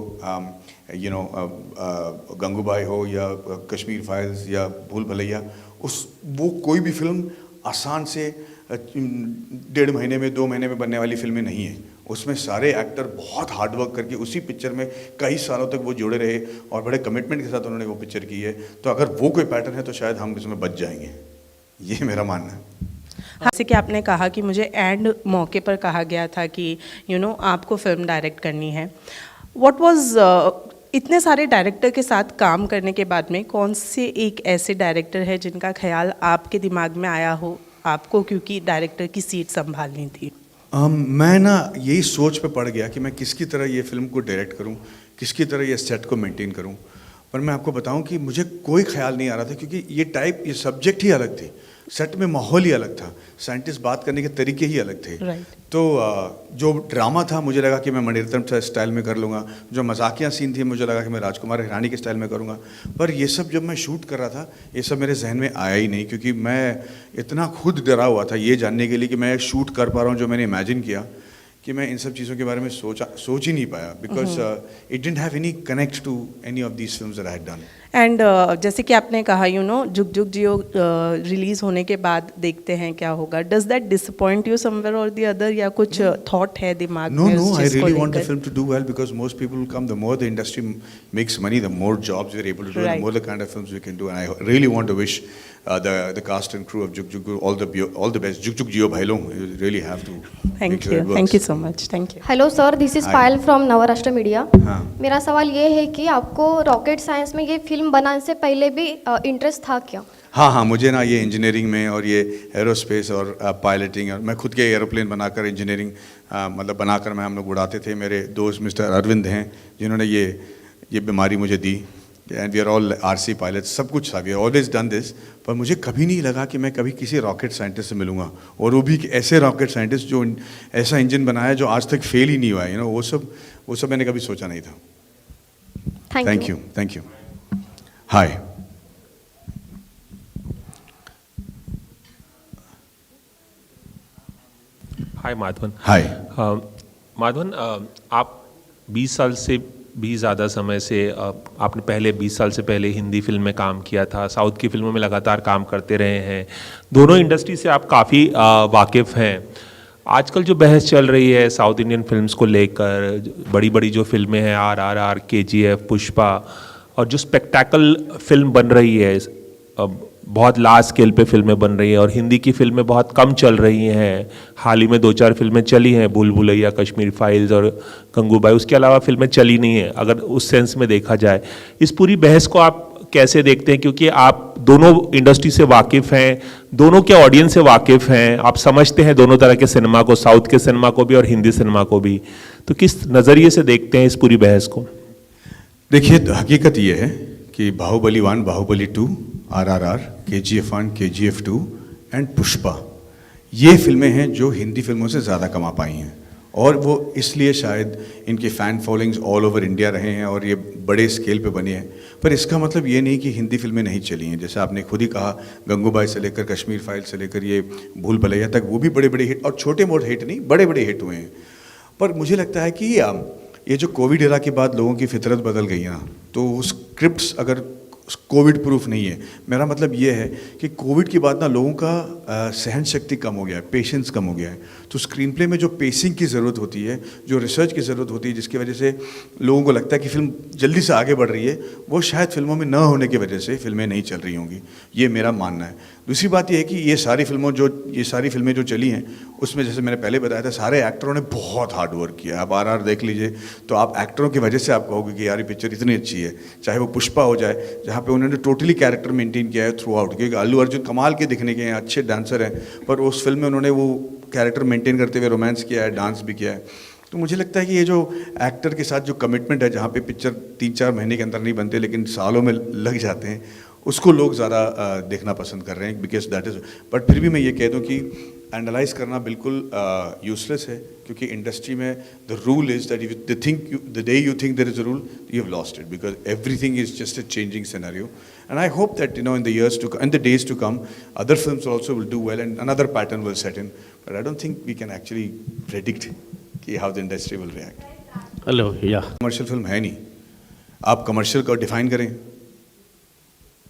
गंगूबाई हो, या कश्मीर फाइल्स या भूल भुलैया, वो कोई भी फिल्म आसान से 1.5 महीने में 2 महीने में बनने वाली फिल्में नहीं है। उसमें सारे एक्टर बहुत हार्ड वर्क करके उसी पिक्चर में कई सालों तक वो जुड़े रहे और बड़े कमिटमेंट के साथ उन्होंने वो पिक्चर की है। तो अगर वो कोई पैटर्न है तो शायद हम इसमें बच जाएंगे, ये मेरा मानना है। हाँ, जैसे कि आपने कहा कि मुझे एंड मौके पर कहा गया था कि आपको फिल्म डायरेक्ट करनी है। व्हाट वाज इतने सारे डायरेक्टर के साथ काम करने के बाद में कौन से एक ऐसे डायरेक्टर है जिनका ख्याल आपके दिमाग में आया हो आपको, क्योंकि डायरेक्टर की सीट संभालनी थी? मैं ना यही सोच पे पड़ गया कि मैं किसकी तरह ये फिल्म को डायरेक्ट करूं, किसकी तरह ये सेट को मेंटेन करूं। पर मैं आपको बताऊं कि मुझे कोई ख्याल नहीं आ रहा था, क्योंकि ये सब्जेक्ट ही अलग थी, सेट में माहौल ही अलग था, साइंटिस्ट बात करने के तरीके ही अलग थे। तो जो ड्रामा था मुझे लगा कि मैं मणिरत्नम स्टाइल में कर लूँगा, जो मजाकिया सीन थी मुझे लगा कि मैं राजकुमार हिरानी के स्टाइल में करूँगा। पर ये सब जब मैं शूट कर रहा था ये सब मेरे जहन में आया ही नहीं, क्योंकि मैं इतना खुद डरा हुआ था ये जानने के लिए कि मैं शूट कर पा रहा हूँ जो मैंने इमेजिन किया, कि मैं इन सब चीज़ों के बारे में सोच ही नहीं पाया, because it didn't have any connect to any of these films that I had done. And जैसे कि आपने कहा जुग जुग जियो रिलीज होने के बाद देखते हैं क्या होगा, does that disappoint you somewhere और द अदर, या कुछ थॉट है दिमाग में? No, I really want the film to do well, because most people will come. The more the industry makes money, the more jobs we're able to do, the more the kind of films we can do. And I really want to wish the cast and crew of Jug Jug all the best. Jug Jug Jio Bhailon, you really have to. Thank you so much. Thank you. Hello sir, this is Payal from Navrashtra media. हाँ। मेरा सवाल ये है कि आपको rocket science में ये film बनाने से पहले भी इंटरेस्ट था क्या? हाँ, मुझे ना ये इंजीनियरिंग में और ये एरोस्पेस और पायलटिंग, और मैं खुद के एरोप्लेन बनाकर इंजीनियरिंग मतलब बनाकर हम लोग उड़ाते थे। मेरे दोस्त मिस्टर अरविंद हैं जिन्होंने ये बीमारी मुझे दी, and we are all RC pilots, सब कुछ था, we are always done this. पर मुझे कभी नहीं लगा कि मैं कभी किसी रॉकेट साइंटिस्ट से मिलूंगा, और वो भी ऐसे रॉकेट साइंटिस्ट जो ऐसा इंजन बनाया जो आज तक फेल ही नहीं हुआ है, वो सब मैंने कभी सोचा नहीं था। Thank you. Hi. Hi Madhavan. Hi. Madhavan, आप 20 साल से भी ज़्यादा समय से आपने पहले 20 साल से पहले हिंदी फिल्म में काम किया था, साउथ की फिल्मों में लगातार काम करते रहे हैं, दोनों इंडस्ट्री से आप काफ़ी वाकिफ़ हैं। आजकल जो बहस चल रही है साउथ इंडियन फिल्म्स को लेकर, बड़ी बड़ी जो फिल्में हैं RRR, KGF, पुष्पा, और जो स्पेक्टैकल फिल्म बन रही है बहुत लार्ज स्केल पे फिल्में बन रही हैं और हिंदी की फिल्में बहुत कम चल रही हैं। हाल ही में 2-4 फिल्में चली हैं, भूल भुलैया, कश्मीर फाइल्स और गंगूबाई, उसके अलावा फिल्में चली नहीं हैं अगर उस सेंस में देखा जाए। इस पूरी बहस को आप कैसे देखते हैं, क्योंकि आप दोनों इंडस्ट्री से वाकिफ़ हैं, दोनों के ऑडियंस से वाकिफ़ हैं, आप समझते हैं दोनों तरह के सिनेमा को, साउथ के सिनेमा को भी और हिंदी सिनेमा को भी, तो किस नज़रिए से देखते हैं इस पूरी बहस को? देखिए, हकीकत ये है कि Baahubali 1, Baahubali 2, RRR, KGF 1, KGF 2 and Pushpa, ये फिल्में हैं जो हिंदी फिल्मों से ज़्यादा कमा पाई हैं, और वो इसलिए शायद इनके fan followings all over India रहे हैं और ये बड़े स्केल पे बने हैं। पर इसका मतलब ये नहीं कि हिंदी फिल्में नहीं चली हैं। जैसे आपने खुद ही कहा, गंगूबाई से लेकर कश्मीर फाइल से लेकर ये भूल भुलैया तक, वो भी बड़े बड़े हिट, और छोटे मोटे हिट नहीं, बड़े बड़े हिट हुए हैं। पर मुझे लगता है कि ये जो कोविड एरा के बाद लोगों की फितरत बदल गई है ना, तो स्क्रिप्ट्स अगर कोविड प्रूफ नहीं है, मेरा मतलब ये है कि कोविड के बाद ना लोगों का सहन शक्ति कम हो गया है, पेशेंस कम हो गया है। तो स्क्रीन प्ले में जो पेसिंग की ज़रूरत होती है, जो रिसर्च की ज़रूरत होती है, जिसकी वजह से लोगों को लगता है कि फिल्म जल्दी से आगे बढ़ रही है, वो शायद फिल्मों में न होने की वजह से फिल्में नहीं चल रही होंगी, ये मेरा मानना है। दूसरी बात ये है कि ये सारी फिल्में जो चली हैं, उसमें जैसे मैंने पहले बताया था, सारे एक्टरों ने बहुत हार्ड वर्क किया। आप RRR देख लीजिए तो आप एक्टरों की वजह से आप कहोगे कि यार ये पिक्चर इतनी अच्छी है। चाहे वो पुष्पा हो जाए, जहाँ पे उन्होंने टोटली कैरेक्टर मेंटेन किया है थ्रू आउट, क्योंकि अल्लू अर्जुन कमाल के दिखने के हैं, अच्छे डांसर हैं, पर उस फिल्म में उन्होंने वो कैरेक्टर मेंटेन करते हुए रोमांस किया है, डांस भी किया है। तो मुझे लगता है कि ये जो एक्टर के साथ जो कमिटमेंट है, जहाँ पे पिक्चर 3-4 महीने के अंदर नहीं बनते लेकिन सालों में लग जाते हैं, उसको लोग ज़्यादा देखना पसंद कर रहे हैं, बिकॉज दैट इज़। बट फिर भी मैं ये कह दूँ कि एनालाइज करना बिल्कुल यूजलेस है, क्योंकि इंडस्ट्री में the rule is that the day you think there is a rule, you have lost it, because everything is just a changing scenario. And I hope that in the years to come, in the days to come, other films also will do well and another pattern will set in. But I don't think we can actually predict कि how the industry will react. Hello या commercial film है नहीं, आप commercial को define करें।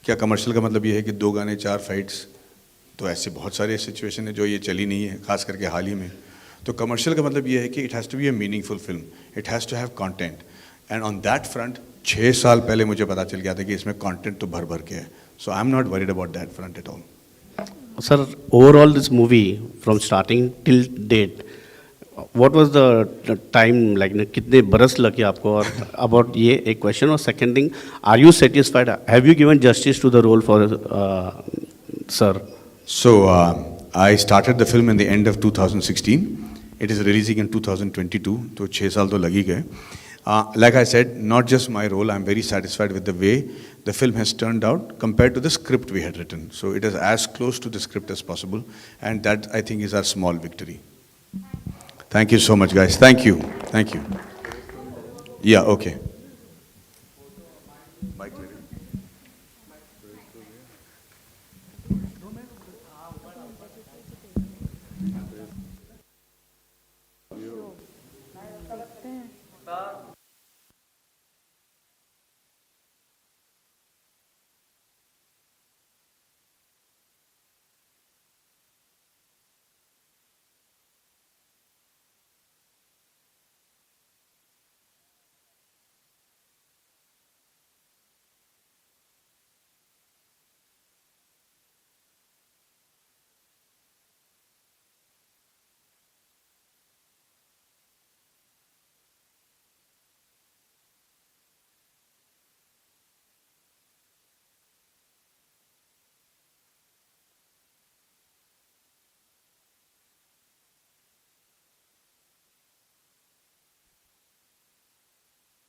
क्या commercial का मतलब ये है कि 2 गाने 4 फाइट्स? तो ऐसे बहुत सारे सिचुएशन है जो ये चली नहीं है, खास करके हाल ही में। तो कमर्शियल का मतलब ये है कि it has to be a meaningful film, it has to have content, and on that front 6 साल पहले मुझे पता चल गया था कि इसमें कंटेंट तो भर भर के है। So I am not worried about that front at all. Sir, overall this movie from starting till date, what was the time like, कितने बरस लगे आपको? और अबाउट ये एक क्वेश्चन, और second thing, are you satisfied, have you given justice to the role for sir? So I started the film in the end of 2016. It is releasing in 2022. तो 6 साल तो लग ही गए. Like I said, not just my role. I'm very satisfied with the way the film has turned out compared to the script we had written. So it is as close to the script as possible, and that I think is our small victory. Thank you so much, guys. Thank you. Thank you. Yeah. Okay.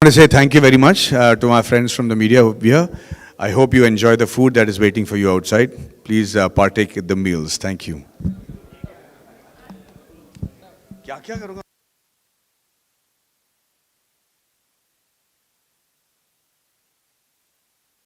I want to say thank you very much to my friends from the media here. I hope you enjoy the food that is waiting for you outside. Please partake the meals. Thank you. क्या क्या करूँगा?